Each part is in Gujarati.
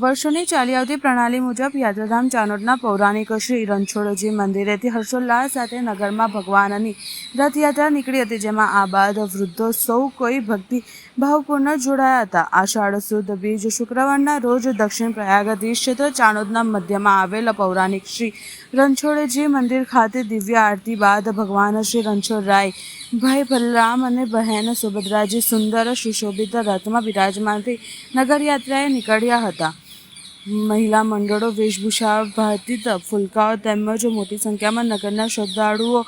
વર્ષોની ચાલી આવતી પ્રણાલી મુજબ યાત્રાધામ ચાનોડના પૌરાણિક શ્રી રણછોડજી મંદિરેથી હર્ષોલ્લાસ સાથે નગરમાં ભગવાનની રથયાત્રા નીકળી હતી, જેમાં આબાદ વૃદ્ધો સૌ કોઈ ભક્તિ ભાવપૂર્ણ જોડાયા હતા. આષાઢ સુદ બીજ શુક્રવારના રોજ દક્ષિણ પ્રયાગધીશ ક્ષેત્ર ચાણોદના મધ્યમાં આવેલ પૌરાણિક શ્રી રણછોડજી મંદિર ખાતે દિવ્ય આરતી બાદ ભગવાન શ્રી રણછોડરાય, ભાઈ બલરામ અને બહેન સુભદ્રાજી સુંદર સુશોભિત રથમાં બિરાજમાન થઈ નગરયાત્રાએ નીકળ્યા હતા. મહિલા મંડળો, વેશભૂષા ભાતીત ફુલકાઓ તેમજ મોટી સંખ્યામાં નગરના શ્રદ્ધાળુઓ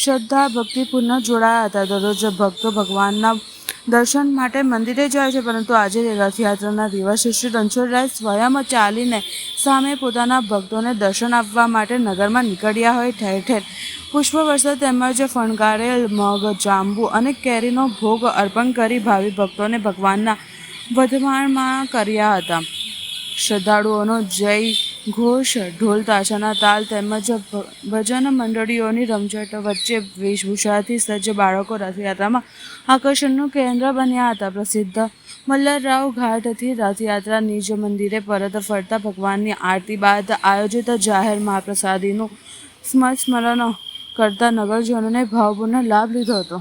શ્રદ્ધા ભક્તિપૂર્ણ જોડાયા હતા. દરરોજ ભક્તો ભગવાનના દર્શન માટે મંદિરે જાય છે, પરંતુ આજે રથયાત્રાના દિવસે શ્રી રણછોડરાય સ્વયં ચાલીને સામે પોતાના ભક્તોને દર્શન આપવા માટે નગરમાં નીકળ્યા હોય. ઠેર ઠેર પુષ્પવર્ષા તેમજ ફણગારેલ મગ, જાંબુ અને કેરીનો ભોગ અર્પણ કરી ભાવિ ભક્તોને ભગવાનના વધામણા કર્યા હતા. શ્રદ્ધાળુઓનો જય ઘોષ, ઢોલ તાશાના તાલ તેમજ ભજન મંડળીઓની રમઝટ વચ્ચે વેશભૂષાથી સજ્જ બાળકો રથયાત્રામાં આકર્ષણનું કેન્દ્ર બન્યા હતા. પ્રસિદ્ધ મલ્હારરાવ ઘાટથી રથયાત્રા નિજ મંદિરે પરત ફરતા ભગવાનની આરતી બાદ આયોજિત જાહેર મહાપ્રસાદીનું સ્મરણ કરતા નગરજનોને ભાવપૂર્ણ લાભ લીધો હતો.